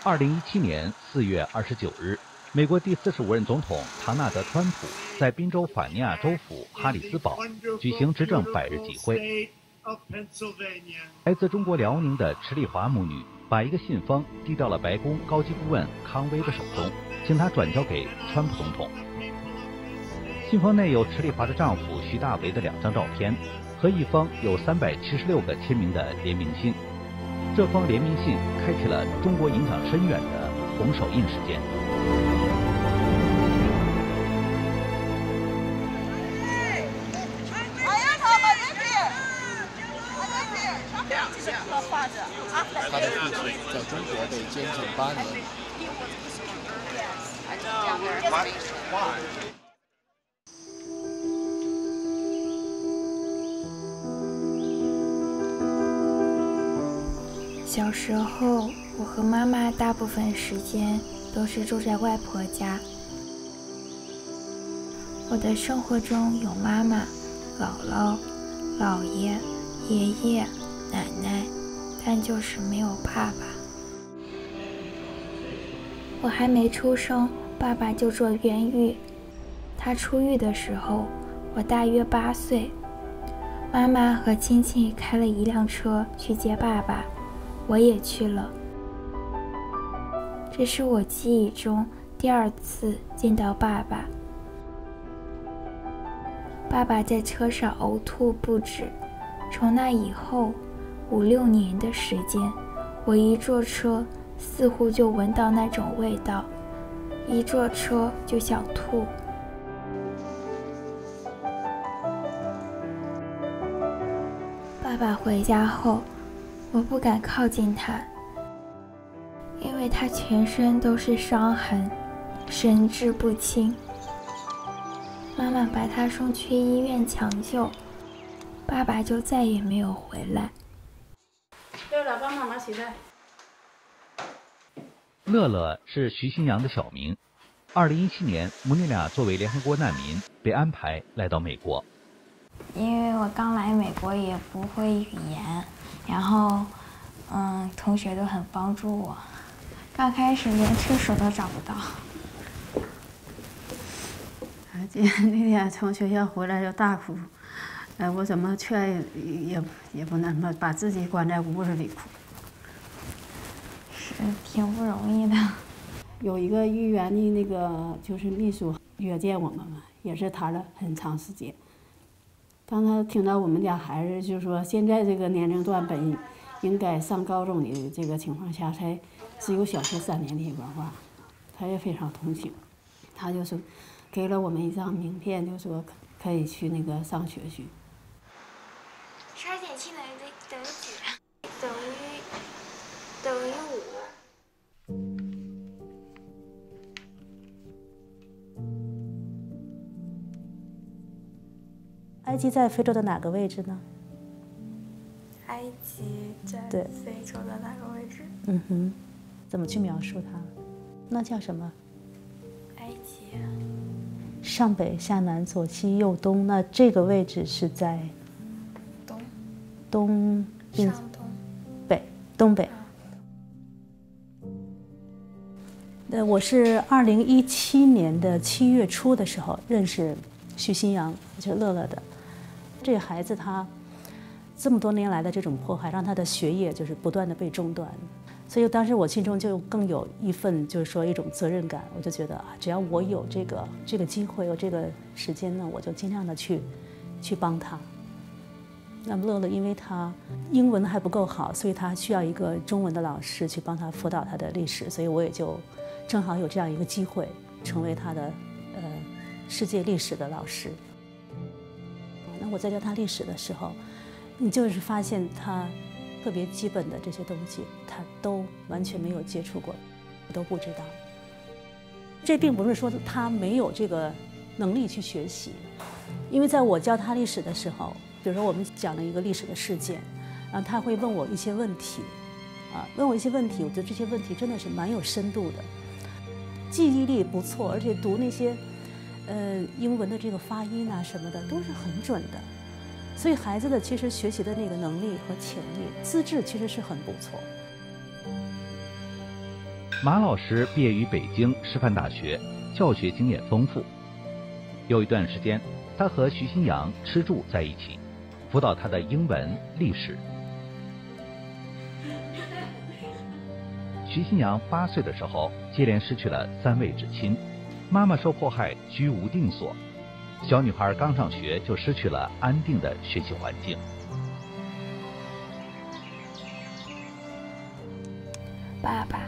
2017年4月29日，美国第45任总统唐纳德·川普在宾州法尼亚州府哈里斯堡举行执政100日集会。来自中国辽宁的池丽华母女把一个信封递到了白宫高级顾问康威的手中，请他转交给川普总统。信封内有池丽华的丈夫徐大为的2张照片和一封有376个签名的联名信。这封联名信开启了中国影响深远的红手印事件。他的父亲在中国被监禁8年。小时候，我和妈妈大部分时间都是住在外婆家。我的生活中有妈妈、姥姥、姥爷、爷爷、奶奶，但就是没有爸爸。我还没出生，爸爸就做冤狱。他出狱的时候，我大约8岁。妈妈和亲戚开了一辆车去接爸爸。我也去了。这是我记忆中第2次见到爸爸。爸爸在车上呕吐不止。从那以后5、6年的时间，我一坐车似乎就闻到那种味道，一坐车就想吐。爸爸回家后，我不敢靠近他，因为他全身都是伤痕，神志不清。妈妈把他送去医院抢救，爸爸就再也没有回来。乐乐，帮妈妈洗菜。乐乐是徐新阳的小名。2017年，母女俩作为联合国难民被安排来到美国。因为我刚来美国也不会语言。然后，同学都很帮助我。刚开始连厕所都找不到。那天从学校回来就大哭，我怎么劝也不能嘛，把自己关在屋子里哭。是挺不容易的。有一个议员的那个就是秘书约见我们嘛，也是谈了很长时间。当他听到我们家孩子就说现在这个年龄段本应该上高中的这个情况下，才只有小学3年的文化，他也非常同情。他就是给了我们一张名片，就说可以去那个上学去。12减7等于几？等于5。埃及在非洲的哪个位置呢？埃及在非洲的哪个位置？怎么去描述它？那叫什么？埃及。上北下南左西右东，那这个位置是在东上东东北。我是2017年的7月初的时候认识徐新阳，就是乐乐的。这个孩子他这么多年来的这种迫害，让他的学业就是不断的被中断，所以当时我心中就更有一份就是说一种责任感，我就觉得只要我有这个机会，有这个时间呢，我就尽量的去帮他。那么乐乐因为他英文还不够好，所以他需要一个中文的老师去帮他辅导他的历史，所以我也就正好有这样一个机会，成为他的世界历史的老师。那我在教他历史的时候，你就是发现他特别基本的这些东西，他都完全没有接触过，都不知道。这并不是说他没有这个能力去学习，因为在我教他历史的时候，比如说我们讲了一个历史的事件，然后他会问我一些问题，问我一些问题，我觉得这些问题真的是蛮有深度的，记忆力不错，而且读那些英文的这个发音啊什么的都是很准的，所以孩子的其实学习的那个能力和潜力、资质其实是很不错。马老师毕业于北京师范大学，教学经验丰富。有一段时间，他和徐新阳吃住在一起，辅导他的英文、历史。徐新阳8岁的时候，接连失去了3位至亲，妈妈受迫害，居无定所。小女孩刚上学就失去了安定的学习环境。爸爸、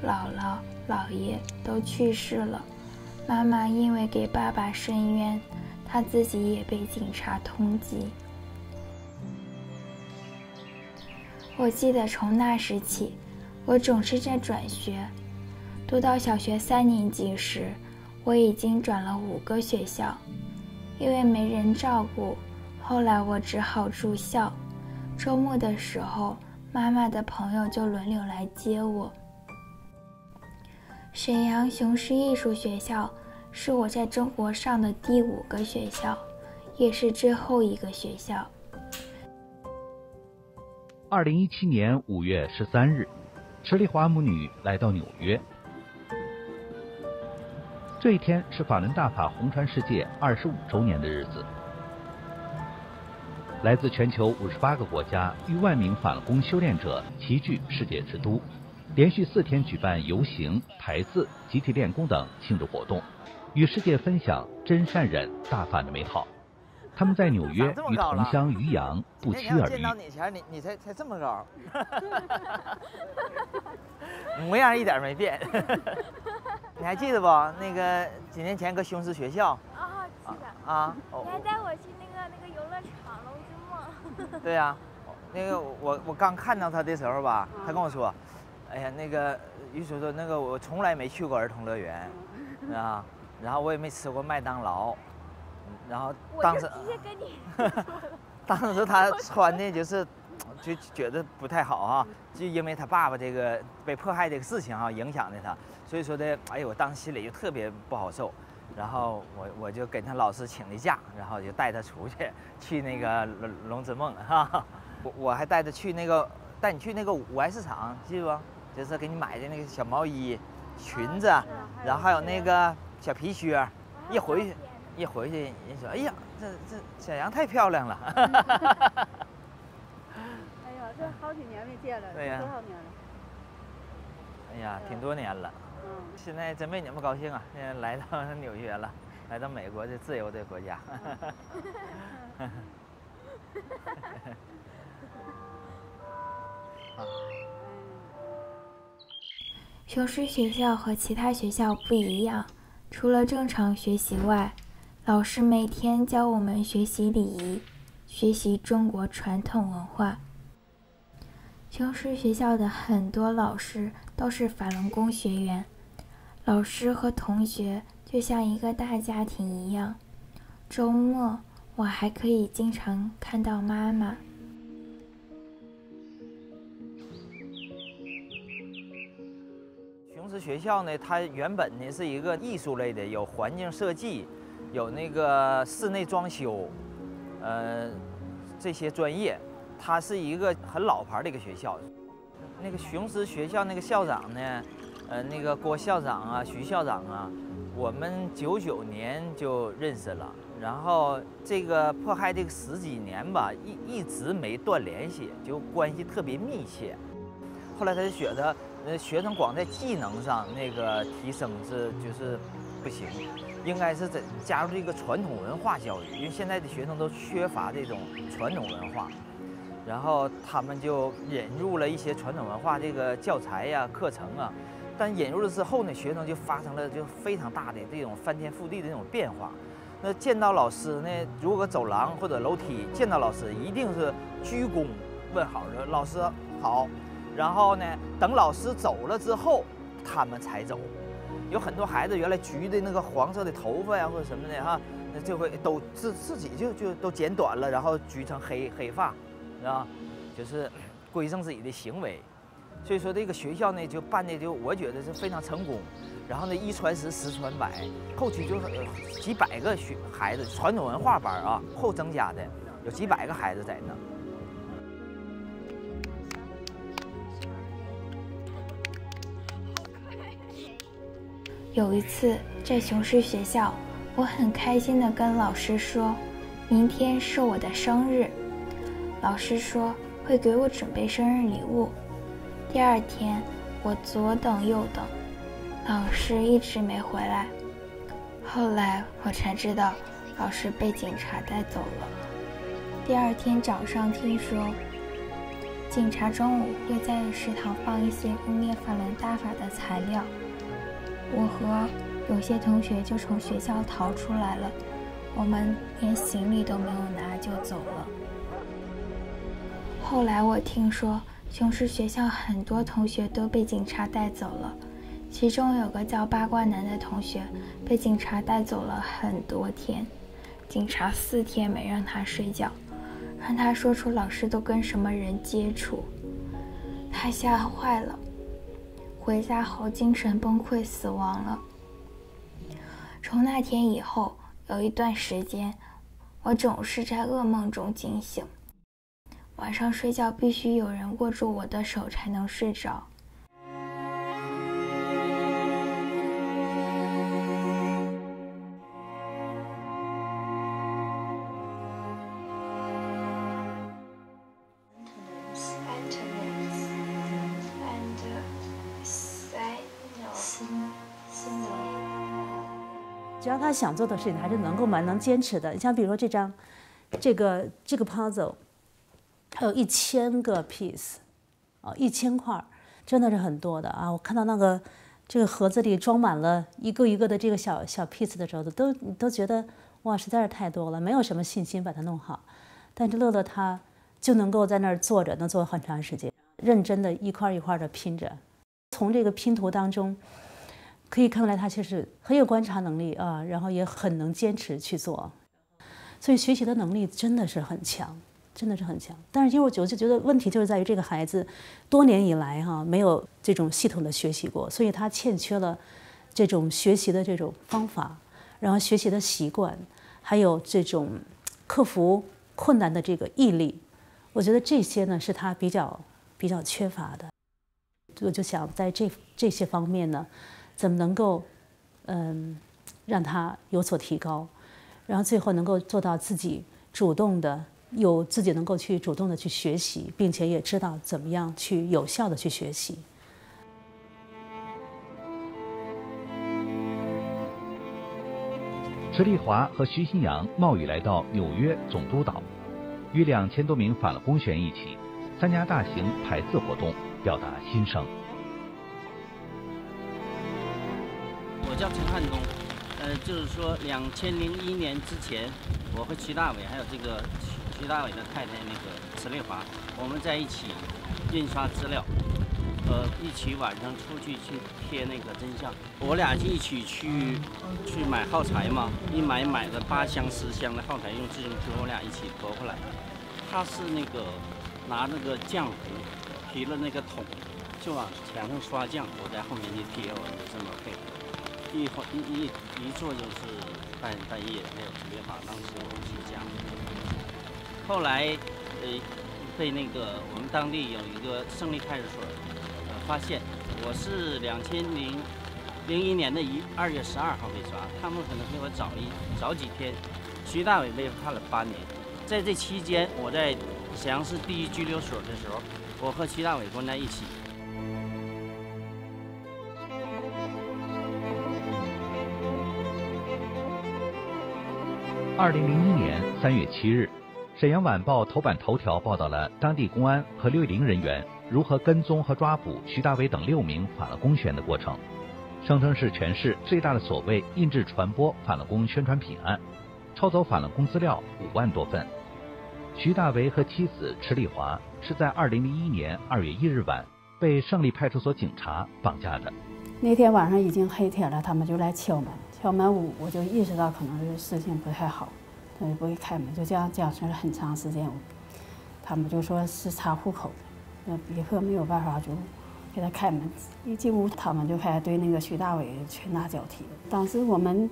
姥姥、姥爷都去世了，妈妈因为给爸爸申冤，她自己也被警察通缉。我记得从那时起，我总是在转学。读到小学3年级时，我已经转了5个学校。因为没人照顾，后来我只好住校。周末的时候，妈妈的朋友就轮流来接我。沈阳雄狮艺术学校是我在中国上的第5个学校，也是最后一个学校。2017年5月13日，池丽华母女来到纽约。这一天是法轮大法红传世界25周年的日子。来自全球58个国家逾万名法轮功修炼者齐聚世界之都，连续4天举办游行、排字、集体练功等庆祝活动，与世界分享真善忍大法的美好。他们在纽约与同乡于洋不期而遇。见到你前，你才这么高，模样一点没变。你还记得不？那个几年前搁雄狮学校啊，记得啊。你还带我去那个游乐场龙之梦。对呀，那个我刚看到他的时候吧，他跟我说，哎呀，那个于叔说那个我从来没去过儿童乐园啊，然后我也没吃过麦当劳，然后当时我就直接跟你说了。当时他穿的就是就觉得不太好啊，就因为他爸爸这个被迫害这个事情啊影响的他。所以说的，哎呦，我当时心里就特别不好受，然后我就跟他老师请的假，然后就带他出去那个龙之梦哈，我还带他去带你去那个五爱市场，记不？就是给你买的那个小毛衣、裙子，然后还有那个小皮靴，一回去人说，哎呀，这小杨太漂亮了。哎呀，这好几年没见了，对呀，多少年了？哎呀，挺多年了。现在真为你们高兴啊！现在来到纽约了，来到美国这自由的国家。雄狮学校和其他学校不一样，除了正常学习外，老师每天教我们学习礼仪，学习中国传统文化。雄狮学校的很多老师都是法轮功学员，老师和同学就像一个大家庭一样。周末我还可以经常看到妈妈。雄狮学校呢，它原本呢是一个艺术类的，有环境设计，有那个室内装修，这些专业。它是一个很老牌的一个学校。那个雄狮学校那个校长呢，那个郭校长啊、徐校长啊，我们99年就认识了。然后这个迫害这个10几年吧，一直没断联系，就关系特别密切。后来他就觉得，学生光在技能上那个提升就是不行，应该是加入这个传统文化教育，因为现在的学生都缺乏这种传统文化。然后他们就引入了一些传统文化这个教材呀、课程啊，但引入了之后呢，学生就发生了就非常大的这种翻天覆地的这种变化。那见到老师呢，如果走廊或者楼梯见到老师，一定是鞠躬问好的，老师好。然后呢，等老师走了之后，他们才走。有很多孩子原来焗的那个黄色的头发呀或者什么的哈，那就会都自己就都剪短了，然后焗成黑发。啊，就是规正自己的行为，所以说这个学校呢就办的我觉得是非常成功，然后呢1传10，10传100，后期就几百个孩子，传统文化班啊后增加的有几百个孩子在那。有一次在雄狮学校，我很开心地跟老师说，明天是我的生日。老师说会给我准备生日礼物。第二天，我左等右等，老师一直没回来。后来我才知道，老师被警察带走了。第二天早上听说，警察中午会在食堂放一些污蔑法轮大法的材料，我和有些同学就从学校逃出来了，我们连行李都没有拿就走了。后来我听说，雄狮学校很多同学都被警察带走了，其中有个叫八卦男的同学被警察带走了很多天，警察4天没让他睡觉，让他说出老师都跟什么人接触，他吓坏了，回家后精神崩溃死亡了。从那天以后，有一段时间，我总是在噩梦中惊醒，晚上睡觉必须有人握住我的手才能睡着。只要他想做的事情，还是蛮能坚持的。你像比如说这个 puzzle， 它有1000个 piece， 1000块，真的是很多的啊！我看到这个盒子里装满了一个一个的这个小 piece 的时候，都觉得哇，实在是太多了，没有什么信心把它弄好。但是乐乐他就能够在那儿坐着，能坐很长时间，认真的一块一块的拼着。从这个拼图当中，可以看出来他其实很有观察能力啊，然后也很能坚持去做，所以学习的能力真的是很强，真的是很强。但是因为我就觉得问题就是在于这个孩子多年以来没有这种系统的学习过，所以他欠缺了这种学习的这种方法，然后学习的习惯，还有这种克服困难的这个毅力。我觉得这些呢是他比较缺乏的。我就想在这些方面呢，怎么能够让他有所提高，然后最后能够做到自己主动的自己能够去主动的去学习，并且也知道怎么样去有效的去学习。池丽华和徐新阳冒雨来到纽约总督岛，与2000多名反了公学员一起参加大型排字活动，表达心声。我叫陈汉东，就是说2001年之前，我和徐大伟还有这个徐大伟的太太那个池丽华，我们在一起印刷资料，一起晚上出去贴那个真相。我俩一起去买耗材嘛，买了8箱10箱的耗材，用自行车我俩一起驮回来。他是那个拿那个浆糊提了那个桶，就往墙上刷浆，我在后面一贴，我就这么配合。一做就是半夜，还有池丽华，当时我们是这样。后来被那个我们当地有一个胜利派出所发现，我是2001年的2月12号被抓，他们可能比我早几天。徐大伟被判了8年，在这期间，我在沈阳市第1拘留所的时候，我和徐大伟关在一起。2001年3月7日，沈阳晚报头版头条报道了当地公安和610人员如何跟踪和抓捕徐大伟等6名反了公学员的过程，声称是全市最大的所谓印制传播反了公宣传品案，抄走反了公资料5万多份。徐大为和妻子池丽华是在2001年2月1日晚被胜利派出所警察绑架的。那天晚上已经黑天了，他们就来敲门，我就意识到可能是事情不太好，他就不会开门，就这样讲了很长时间。他们就说是查户口的，别克没有办法就给他开门。一进屋，他们就开始对那个徐大伟拳打脚踢。当时我们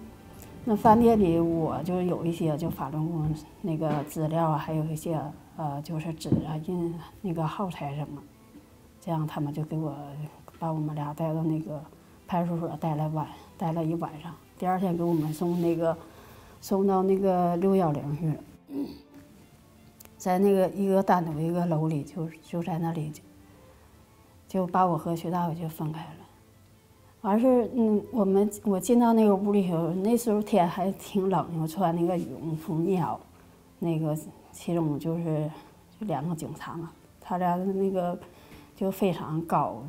那饭店里，我就有一些就法轮功那个资料啊，还有一些就是纸啊、印那个耗材什么，这样他们就给我把我们俩带到那个派出所，带了待了一晚上。第二天给我们送到那个610去了，在那个一个单独一个楼里，就在那里，就把我和徐大伟就分开了。完事我进到那个屋里头，那时候天还挺冷，我穿那个羽绒服密袄，那个其中就2个警察嘛，他俩那个就非常高，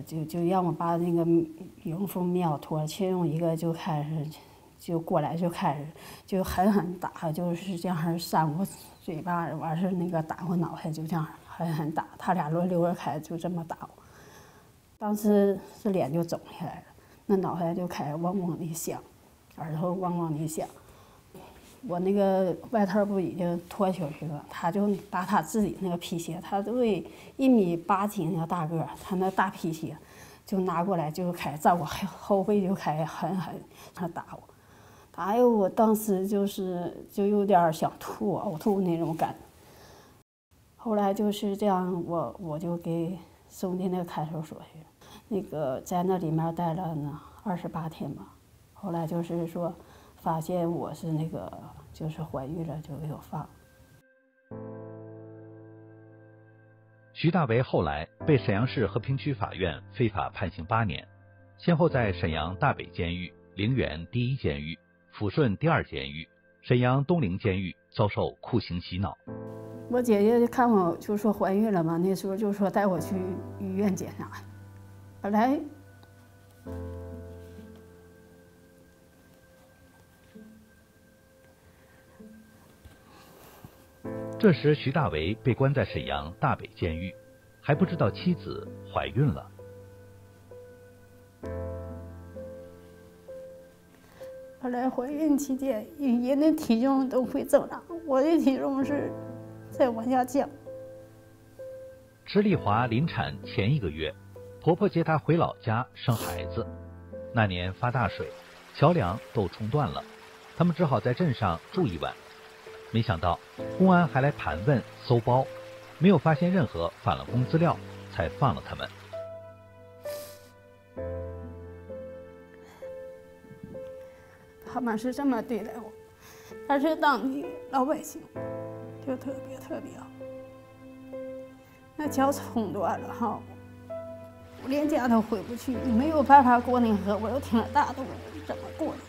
就让我把那个羽绒服密袄脱了，其中一个就开始就过来就开始就狠狠打，就是这样扇我嘴巴，完事那个打我脑袋，就这样狠狠打，他俩轮流着开，就这么打我。当时这脸就肿起来了，那脑袋就开始嗡嗡地响，耳朵嗡嗡地响。我那个外套不已经脱下去了，他就把他自己那个皮鞋，他对1.8米那个大个，他那大皮鞋就拿过来就开始在我后背就开始狠狠他打我，打我当时就有点想吐呕吐那种感觉。后来就是这样，我就给送进那个看守所去，那个在那里面待了呢28天吧。后来就是说发现我是那个就是怀孕了，就给我放。徐大为后来被沈阳市和平区法院非法判刑8年，先后在沈阳大北监狱、陵园第一监狱、抚顺第2监狱、沈阳东陵监狱遭受酷刑洗脑。我姐姐看我就说怀孕了嘛，那时候就说带我去医院检查。本来这时徐大为被关在沈阳大北监狱，还不知道妻子怀孕了。后来怀孕期间，人的体重都会增长，我的体重是在往下降。池丽华临产前1个月，婆婆接她回老家生孩子。那年发大水，桥梁都冲断了，他们只好在镇上住一晚。没想到公安还来盘问搜包，没有发现任何反了供资料，才放了他们。他们是这么对待我，但是当地老百姓就特别好。那桥冲断了哈，我连家都回不去，没有办法过那河，我又挺了大肚子，怎么过呢？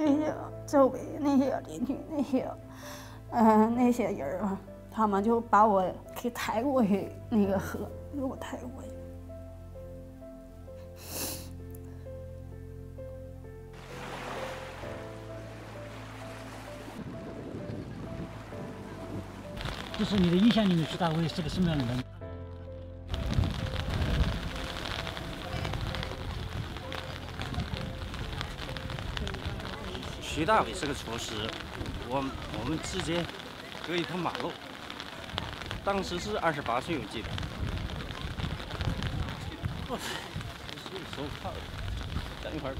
那些周围那些邻居那些人啊，他们就把我给抬过去那个河，给我抬过去。就是你的印象里面，徐大为是个什么样的人？徐大伟是个厨师，我们之间隔一条马路，当时是28岁，我记得。手铐，等一会儿。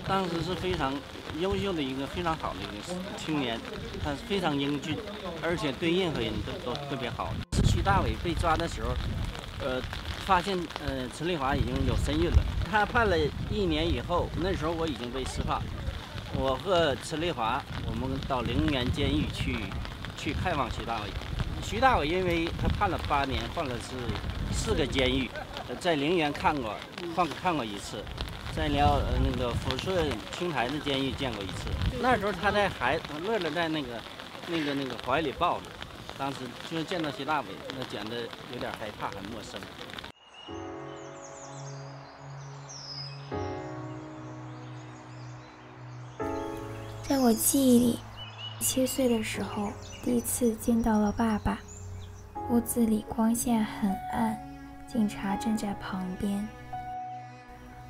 当时是非常优秀的一个非常好的一个青年，他是非常英俊，而且对任何人都特别好。徐大伟被抓的时候，发现陈丽华已经有身孕了。他判了1年以后，那时候我已经被释放，我和陈丽华我们到陵园监狱去看望徐大伟。徐大伟因为他判了8年，换了是4个监狱，在陵园看过1次。在那个抚顺青台的监狱见过1次，那时候他在乐乐在那个怀里抱着，当时就是见到徐大伟，那简直有点害怕，很陌生。在我记忆里，7岁的时候第一次见到了爸爸，屋子里光线很暗，警察正在旁边。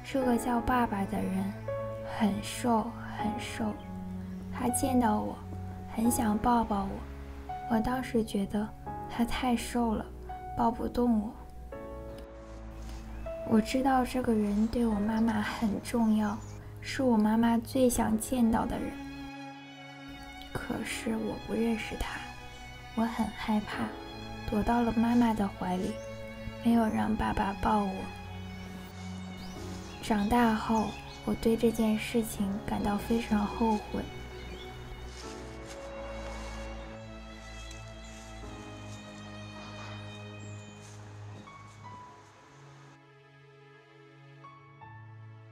是个叫爸爸的人，很瘦很瘦。他见到我，很想抱抱我。我当时觉得他太瘦了，抱不动我。我知道这个人对我妈妈很重要，是我妈妈最想见到的人。可是我不认识他，我很害怕，躲到了妈妈的怀里。没有让爸爸抱我。长大后，我对这件事情感到非常后悔。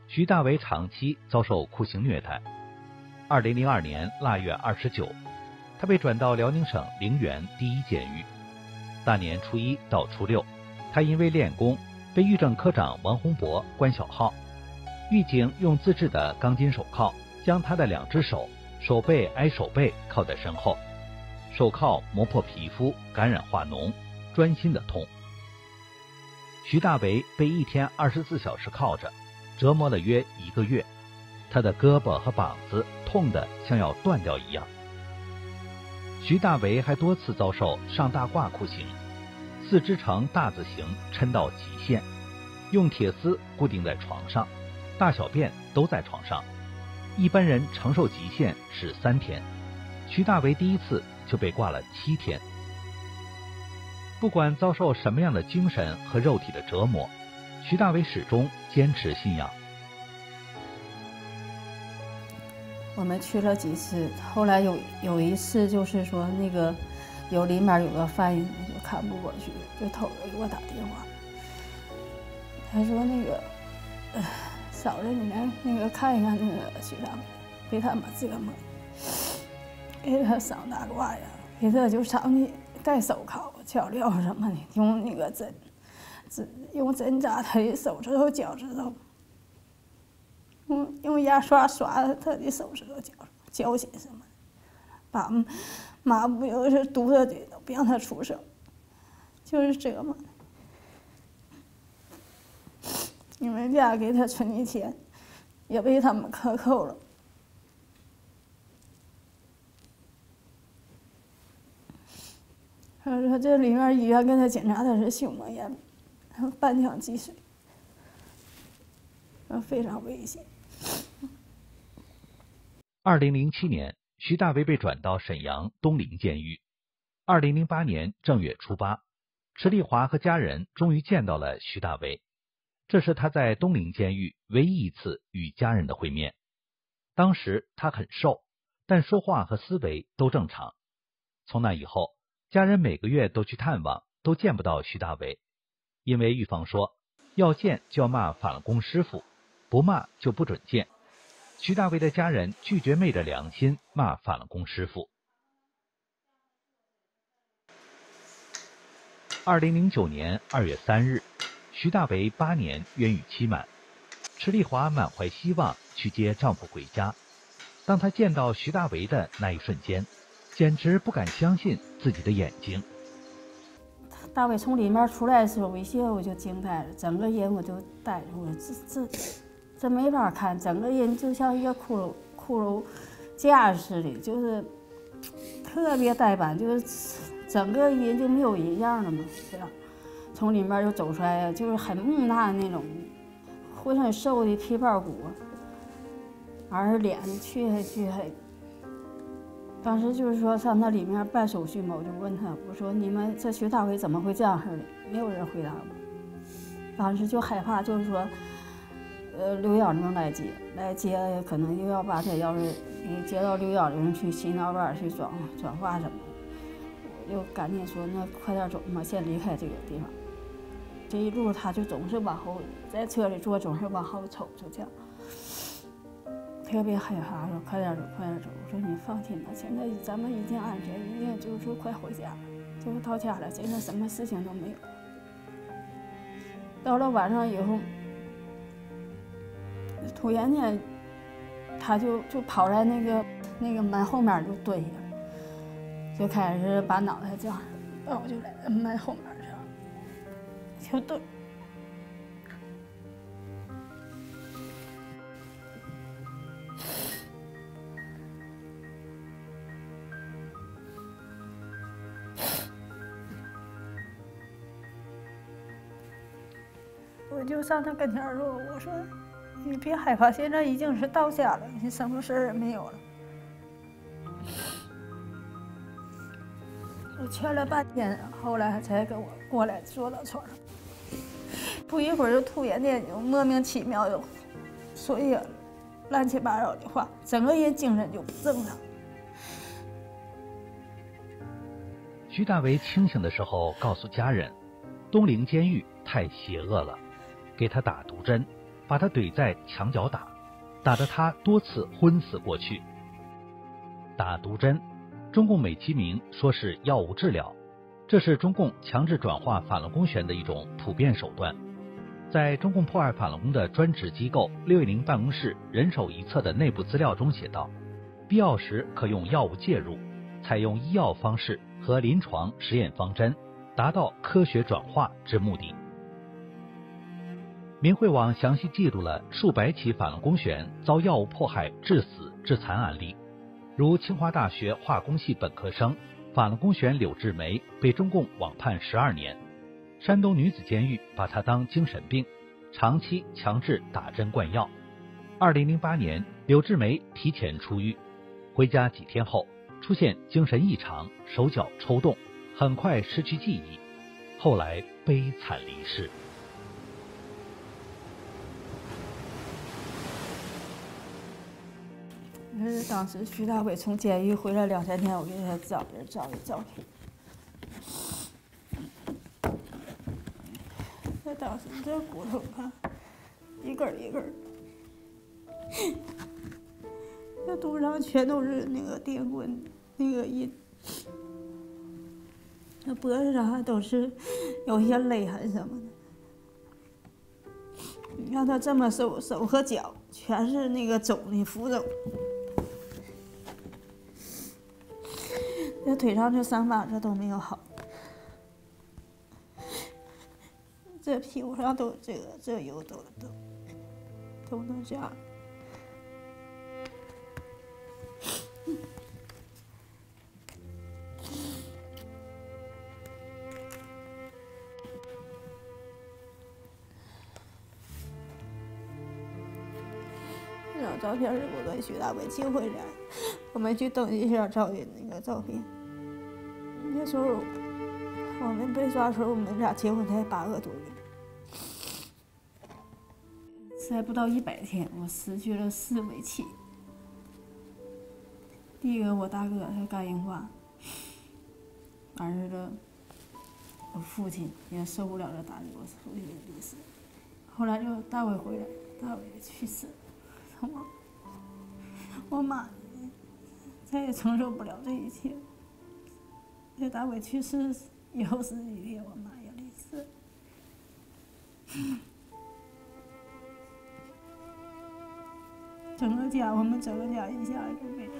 徐大为长期遭受酷刑虐待。2002年腊月29，他被转到辽宁省陵园第一监狱。大年初一到初六，他因为练功被狱政科长王洪博关小号。狱警用自制的钢筋手铐将他的2只手手背挨手背铐在身后，手铐磨破皮肤，感染化脓，钻心的痛。徐大为被1天24小时铐着，折磨了约1个月，他的胳膊和膀子痛得像要断掉一样。徐大为还多次遭受上大褂酷刑，4肢呈大字形抻到极限，用铁丝固定在床上，大小便都在床上。一般人承受极限是3天，徐大为第一次就被挂了7天。不管遭受什么样的精神和肉体的折磨，徐大为始终坚持信仰。我们去了几次，后来有一次就是说那个里面有个犯人就看不过去，就偷着给我打电话，他说那个嫂子你来那个看一看那个徐大为，给他们折磨，给他上大褂呀，给他就上去戴手铐、脚镣什么的，用那个用针扎他的手指头、脚趾头，用牙刷刷他的手指头、脚心什么的，把抹布有的是堵他嘴，都不让他出声，就是折磨。你们家给他存的钱也被他们克扣了。他说这里面医院给他检查的是胸膜炎，半腔积水，非常危险。2007年，徐大为被转到沈阳东陵监狱。2008年正月初8，池丽华和家人终于见到了徐大为，这是他在东陵监狱唯一一次与家人的会面。当时他很瘦，但说话和思维都正常。从那以后，家人每个月都去探望，都见不到徐大为，因为狱方说要见就要骂法轮功师傅，不骂就不准见。徐大为的家人拒绝昧着良心骂法轮功师傅。2009年2月3日，徐大为8年冤狱期满，池丽华满怀希望去接丈夫回家。当她见到徐大为的那一瞬间，简直不敢相信自己的眼睛。大伟从里面出来的时候，我一下我就惊呆了，整个人我就呆住了，这没法看，整个人就像一个骷髅架似的，就是特别呆板，就是整个人就没有人样了嘛。这样从里面就走出来，就是很木讷的那种，浑身瘦的皮包骨，而脸黢黑。当时就是说上那里面办手续嘛，我就问他，我说你们这徐大为怎么会这样式的？没有人回答我。当时就害怕，就是说，610来接可能又要把他要是你接到610去洗脑班去转化什么的，我就赶紧说那快点走嘛，先离开这个地方。这一路他就总是往后在车里坐，总是往后瞅，就这样。特别害怕，说快点走，快点走。我说你放心吧，现在咱们已经安全，一定就是说快回家了，就是到家了，现在什么事情都没有。到了晚上以后，突然间，他就跑在那个门后面就蹲下，就开始把脑袋这样，然后就在门后面这样就蹲。我就上他跟前说：“我说，你别害怕，现在已经是到家了，你什么事儿也没有了。”我劝了半天，后来才跟我过来坐到床上。不一会儿就突然间就莫名其妙就说一些乱七八糟的话，整个人精神就不正常。徐大为清醒的时候告诉家人，东陵监狱太邪恶了，给他打毒针，把他怼在墙角打，打得他多次昏死过去。打毒针，中共美其名说是药物治疗，这是中共强制转化法轮功学员的一种普遍手段。在中共迫害法轮功的专职机构610办公室人手一册的内部资料中写道，必要时可用药物介入，采用医药方式和临床实验方针，达到科学转化之目的。明慧网详细记录了数百起法轮功学员遭药物迫害致死致残案例，如清华大学化工系本科生法轮功学员柳志梅被中共网判12年，山东女子监狱把她当精神病，长期强制打针灌药。2008年，柳志梅提前出狱，回家几天后出现精神异常，手脚抽动，很快失去记忆，后来悲惨离世。当时徐大伟从监狱回来2、3天，我给他找的照片。他当时这骨头看，一根一根，这肚上全都是那个电棍那个印，那脖子上还都是有一些勒痕什么的。你看他这么手和脚全是那个肿的浮肿。这腿上这伤疤这都没有好，这屁股上都这油都能这样。这张照片是我跟徐大伟结婚来，我们去登记一下照的那个照片。那时候我们被抓的时候，我们俩结婚才8个多月，才不到100天，我失去了4位妻。第一个我大哥他肝硬化，完事了，我父亲也受不了这打击，我父亲离世。后来就大伟回来，大伟去世。我妈再也承受不了这一切。这大伟去世以后10几天，我妈也离世。我们整个家一下就没了。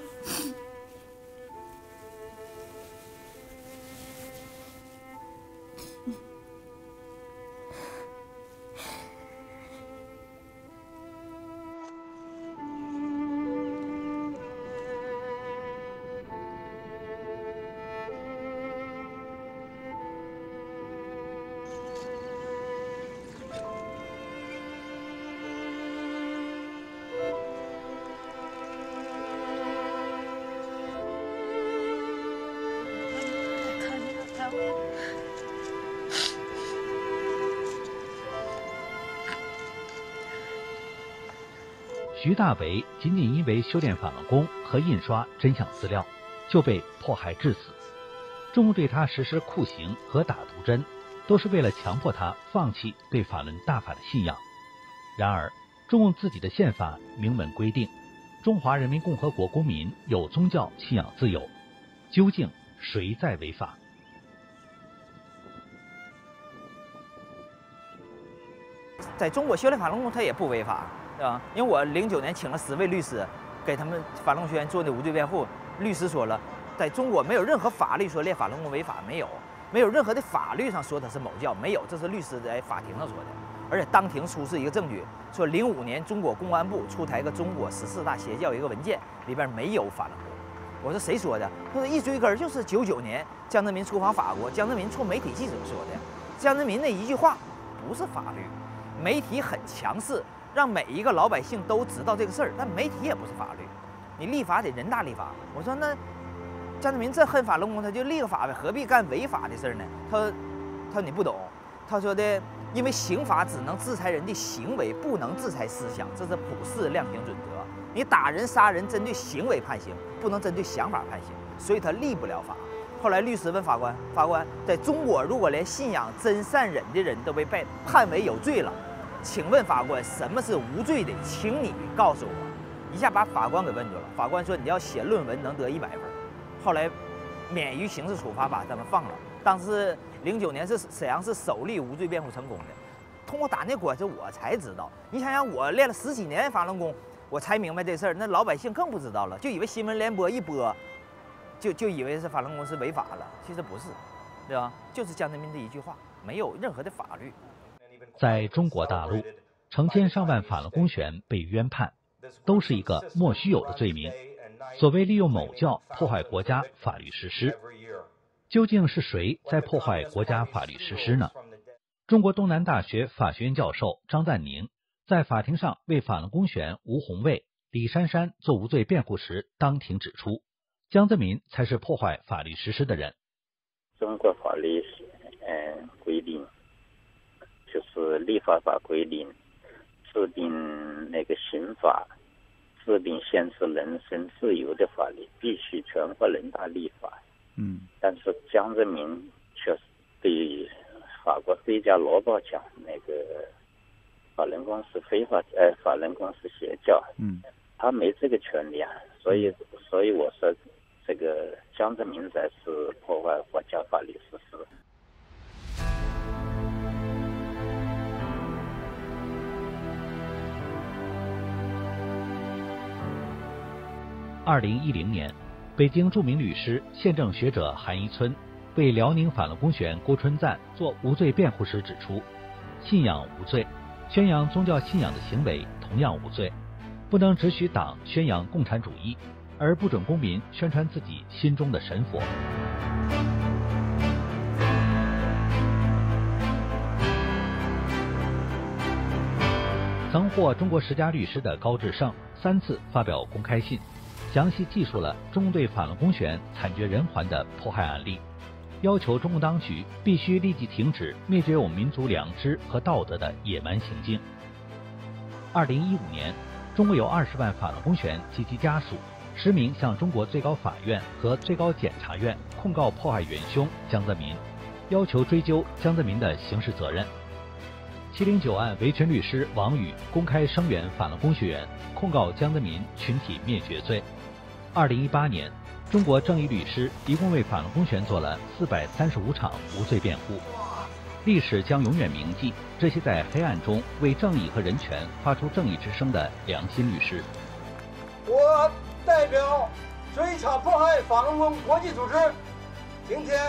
徐大为仅仅因为修炼法轮功和印刷真相资料，就被迫害致死。中共对他实施酷刑和打毒针，都是为了强迫他放弃对法轮大法的信仰。然而，中共自己的宪法明文规定，中华人民共和国公民有宗教信仰自由，究竟谁在违法？在中国修炼法轮功，它也不违法。因为我09年请了10位律师，给他们法轮功学员做的无罪辩护。律师说了，在中国没有任何法律说练法轮功违法，没有任何的法律上说它是某教，没有，这是律师在法庭上说的。而且当庭出示一个证据，说05年中国公安部出台个中国14大邪教一个文件，里边没有法轮功。我说谁说的？他说一追根就是99年江泽民出访法国，江泽民冲媒体记者说的。江泽民那一句话不是法律，媒体很强势。让每一个老百姓都知道这个事儿，但媒体也不是法律，你立法得人大立法。我说那江泽民这恨法轮功，他就立个法呗，何必干违法的事儿呢？他说你不懂，他说的因为刑法只能制裁人的行为，不能制裁思想，这是普世量刑准则。你打人、杀人，针对行为判刑，不能针对想法判刑，所以他立不了法。后来律师问法官：“法官，在中国，如果连信仰真善忍的人都被判为有罪了，请问法官，什么是无罪的？请你告诉我。”一下把法官给问住了。法官说：“你要写论文能得100分。”后来免于刑事处罚，把他们放了。当时09年是沈阳市首例无罪辩护成功的。通过打那官司，我才知道。你想想，我练了10几年法轮功，我才明白这事儿。那老百姓更不知道了，就以为新闻联播一播，就以为是法轮功是违法了。其实不是，对吧？就是江泽民的一句话，没有任何的法律。在中国大陆，成千上万法轮功学员被冤判，都是一个莫须有的罪名。所谓利用某教破坏国家法律实施，究竟是谁在破坏国家法律实施呢？中国东南大学法学院教授张赞宁在法庭上为法轮功学员吴红卫、李珊珊做无罪辩护时，当庭指出，江泽民才是破坏法律实施的人。中国法律规定，就是立法规定，制定那个刑法，制定限制人身自由的法律，必须全国人大立法。但是江泽民却对法国对家罗报讲，那个法轮功是非法，法轮功是邪教。他没这个权利啊，所以我说，这个江泽民才是破坏国家法律实施。2010年，北京著名律师、宪政学者韩一村为辽宁法轮功学员郭春赞做无罪辩护时指出，信仰无罪，宣扬宗教信仰的行为同样无罪，不能只许党宣扬共产主义，而不准公民宣传自己心中的神佛。曾获中国10佳律师的高志胜3次发表公开信，详细记述了中共对法轮功学员惨绝人寰的迫害案例，要求中共当局必须立即停止灭绝我们民族良知和道德的野蛮行径。2015年，中国有20万法轮功学员及其家属实名向中国最高法院和最高检察院控告迫害元凶江泽民，要求追究江泽民的刑事责任。709案维权律师王宇公开声援法轮功学员，控告江泽民群体灭绝罪。2018年，中国正义律师一共为法轮功学员做了435场无罪辩护。历史将永远铭记这些在黑暗中为正义和人权发出正义之声的良心律师。我代表追查迫害法轮功国际组织，今天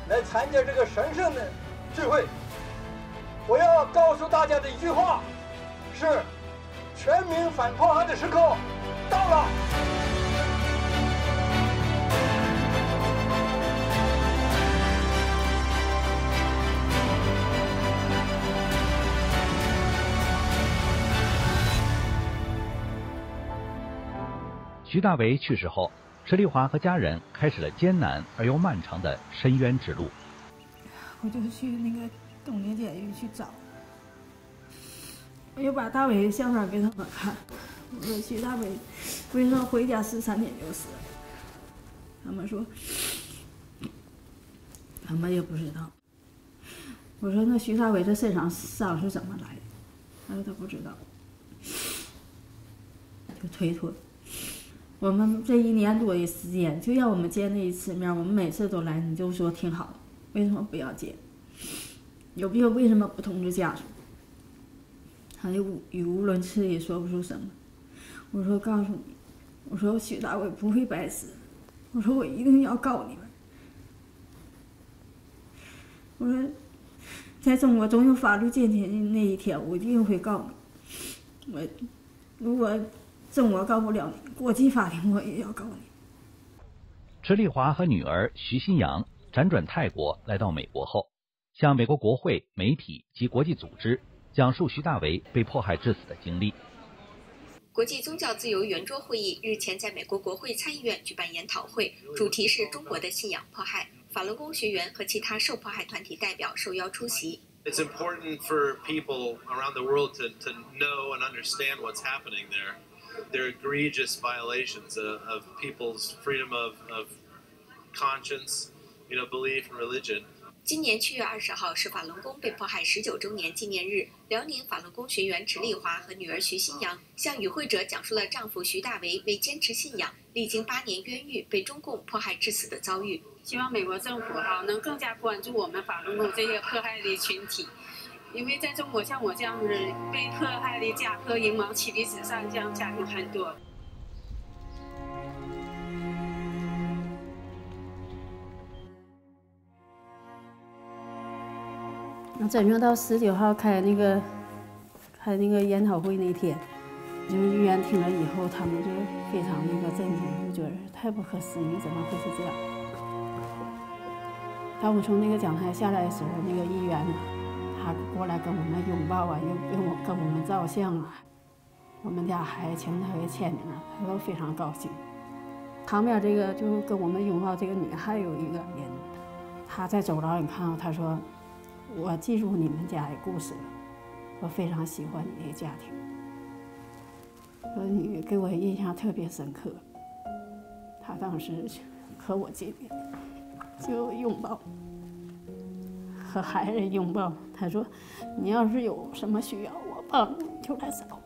来参加这个神圣的聚会。我要告诉大家的一句话是：全民反迫害的时刻到了。徐大为去世后，池丽华和家人开始了艰难而又漫长的申冤之路。我就去那个东京监狱去找，我又把大伟的相片给他们看，我说徐大伟为什么回家13天就死了？他们说他们也不知道。我说那徐大伟这身上伤是怎么来的？他说他不知道，就推脱。我们这1年多的时间，就让我们见那一次面，我们每次都来，你就说挺好，为什么不要见？有病为什么不通知家属？他就语无伦次也说不出什么。我说告诉你，我说徐大伟不会白死，我说我一定要告你们。我说在中国总有法律健全的那一天，我一定会告你。我如果中国告不了你，国际法庭我也要告你。池丽华和女儿徐新阳辗转泰国来到美国后，向美国国会、媒体及国际组织讲述徐大为被迫害致死的经历。国际宗教自由圆桌会议日前在美国国会参议院举办研讨会，主题是中国的信仰迫害，法轮功学员和其他受迫害团体代表受邀出席。It's important for people around the world to know and understand what's happening there. They're egregious violations of people's freedom of conscience, belief and religion. 今年7月20号是法轮功被迫害19周年纪念日。辽宁法轮功学员池丽华和女儿徐新阳向与会者讲述了丈夫徐大为为坚持信仰，历经8年冤狱被中共迫害致死的遭遇。希望美国政府能更加关注我们法轮功这些迫害的群体，因为在中国像我这样的被迫害的家和银毛妻离子散这样家庭很多。真正到19号开那个研讨会那天，就是议员听了以后，他们就非常震惊，就觉得太不可思议，怎么会是这样？当我从那个讲台下来的时候，那个议员他过来跟我们拥抱啊，又跟我们照相啊，我们家还请他给签名，他都非常高兴。旁边这个就跟我们拥抱这个女还有一个人，他在走廊里看到，他说。我记住你们家的故事了，我非常喜欢你的家庭，说你给我印象特别深刻。他当时和我见面就拥抱，和孩子拥抱。他说：“你要是有什么需要我帮你，就来找我。”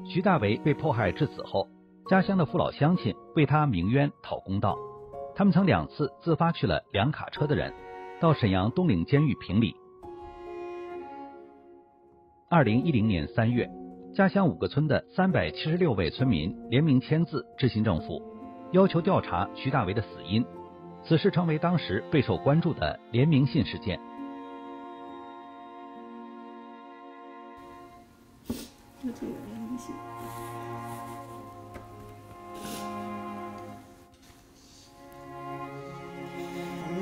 徐大为被迫害致死后，家乡的父老乡亲为他鸣冤讨公道。他们曾2次自发去了2卡车的人，到沈阳东岭监狱评理。2010年3月，家乡5个村的376位村民联名签字致信政府，要求调查徐大为的死因。此事成为当时备受关注的联名信事件。就这个联名信。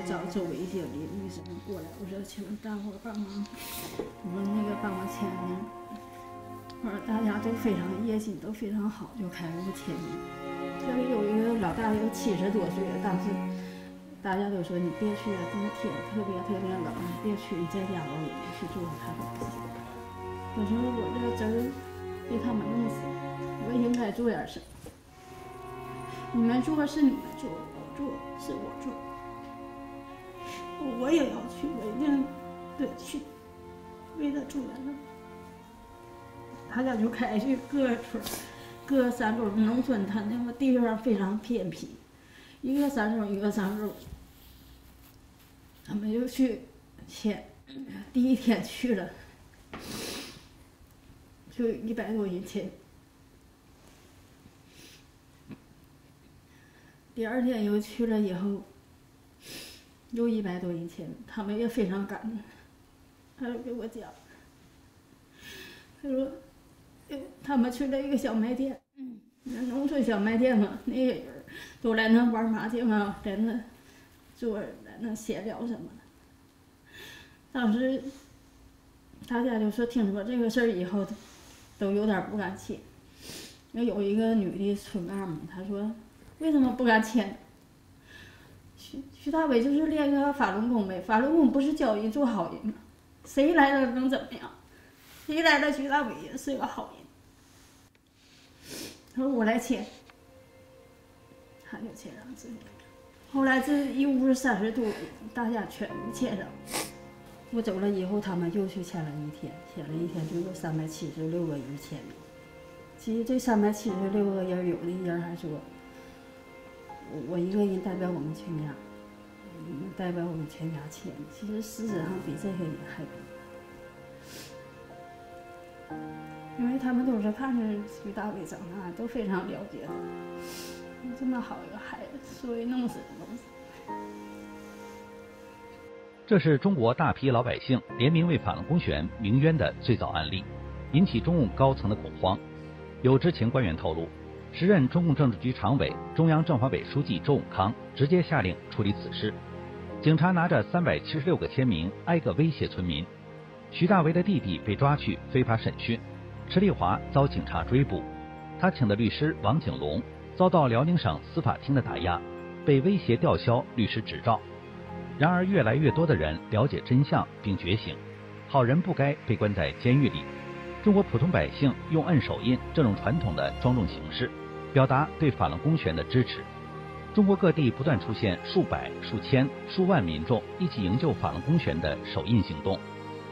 找周围一些邻居什么过来，我说请大伙帮忙，我说那个帮我签名。我说大家都非常热心，都非常好，就开始签名。这里有一个老大爷70多岁了，当时大家都说你别去啊，冬天特别冷，你别去，你在家熬夜去住。他说不行，我说我这个侄儿被他们弄死，我应该做点什么。你们做是你们做，我做是我做。我也要去，我一定得去，为他做点什么。大家就开去各村、各山沟，农村他那个地方非常偏僻，一个山沟一个山沟，他们就去签。第1天去了，就100多人签。第2天又去了以后。有100多人签，他们也非常感动。他就给我讲，他说，他们去了一个小卖店，农村小卖店嘛，那些人都来那玩麻将啊，在那坐，在那闲聊什么的。当时大家就说听说这个事儿以后，都有点不敢签。有一个女的村干部，她说，为什么不敢签？徐大为就是练个法轮功呗，法轮功不是教人做好人吗？谁来了能怎么样？谁来了，徐大为也是个好人。他说我来签，他就签上字。后来这一屋30多人，大家全部签上。我走了以后，他们又去签了1天，签了1天就有376个人签名。其实这376个人，有的人还说。我一个人代表我们全家，代表我们全家签，其实实质上比这些人还多，因为他们都是看着徐大为长大，都非常了解他，这么好一个孩子，所以弄死。这是中国大批老百姓联名为法轮功学员鸣冤的最早案例，引起中共高层的恐慌。有知情官员透露，时任中共政治局常委、中央政法委书记周永康直接下令处理此事。警察拿着376个签名，挨个威胁村民。徐大为的弟弟被抓去非法审讯，池丽华遭警察追捕。他请的律师王景龙遭到辽宁省司法厅的打压，被威胁吊销律师执照。然而，越来越多的人了解真相并觉醒，好人不该被关在监狱里。中国普通百姓用摁手印这种传统的庄重形式，表达对法轮功学员的支持。中国各地不断出现数百、数千、数万民众一起营救法轮功学员的手印行动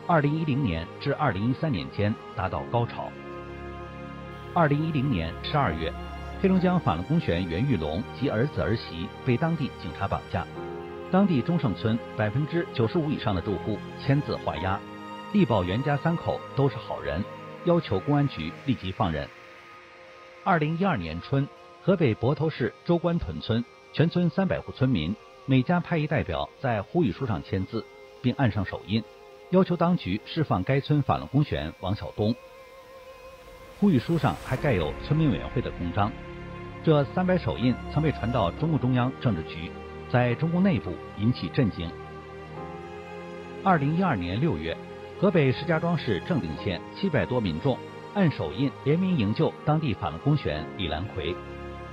，2010年至2013年间达到高潮。2010年12月，黑龙江法轮功学员袁玉龙及儿子儿媳被当地警察绑架，当地中胜村95%以上的住户签字画押，力保袁家3口都是好人，要求公安局立即放人。2012年春，河北泊头市周关屯村全村300户村民每家派一代表在呼吁书上签字，并按上手印，要求当局释放该村法轮功学员王晓东。呼吁书上还盖有村民委员会的公章。这300手印曾被传到中共中央政治局，在中共内部引起震惊。2012年6月，河北石家庄市正定县700多民众按手印联名营救当地法轮功学员李兰奎。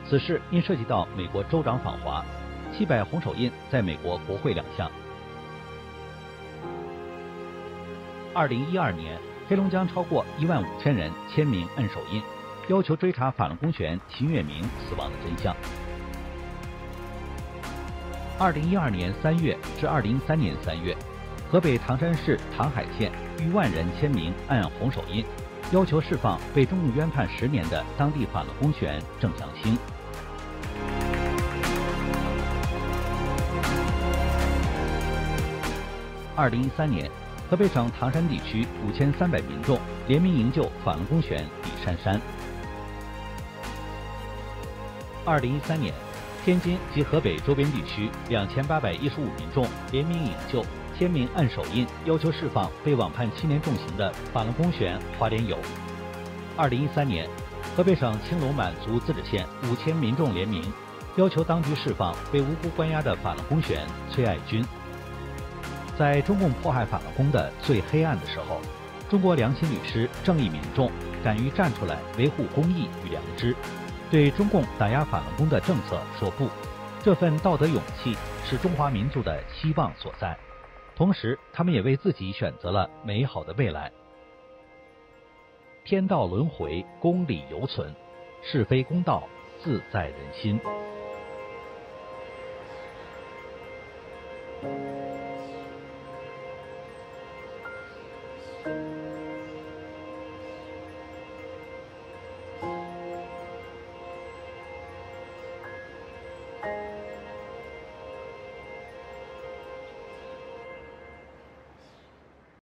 此事因涉及到美国州长访华，700红手印在美国国会亮相。2012年，黑龙江超过15000人签名摁手印，要求追查法轮功学员秦月明死亡的真相。2012年3月至2013年3月，河北唐山市唐海县逾万人签名按红手印，要求释放被中共冤判10年的当地法轮功学员郑祥兴。2013年，河北省唐山地区5300民众联名营救法轮功学员李珊珊。2013年，天津及河北周边地区2815民众联名营救，签名按手印，要求释放被网判7年重刑的法轮功学员华连友。2013年，河北省青龙满族自治县5000民众联名，要求当局释放被无辜关押的法轮功学员崔爱军。在中共迫害法轮功的最黑暗的时候，中国良心律师、正义民众敢于站出来维护公义与良知，对中共打压法轮功的政策说不。这份道德勇气是中华民族的希望所在，同时他们也为自己选择了美好的未来。天道轮回，公理犹存，是非公道自在人心。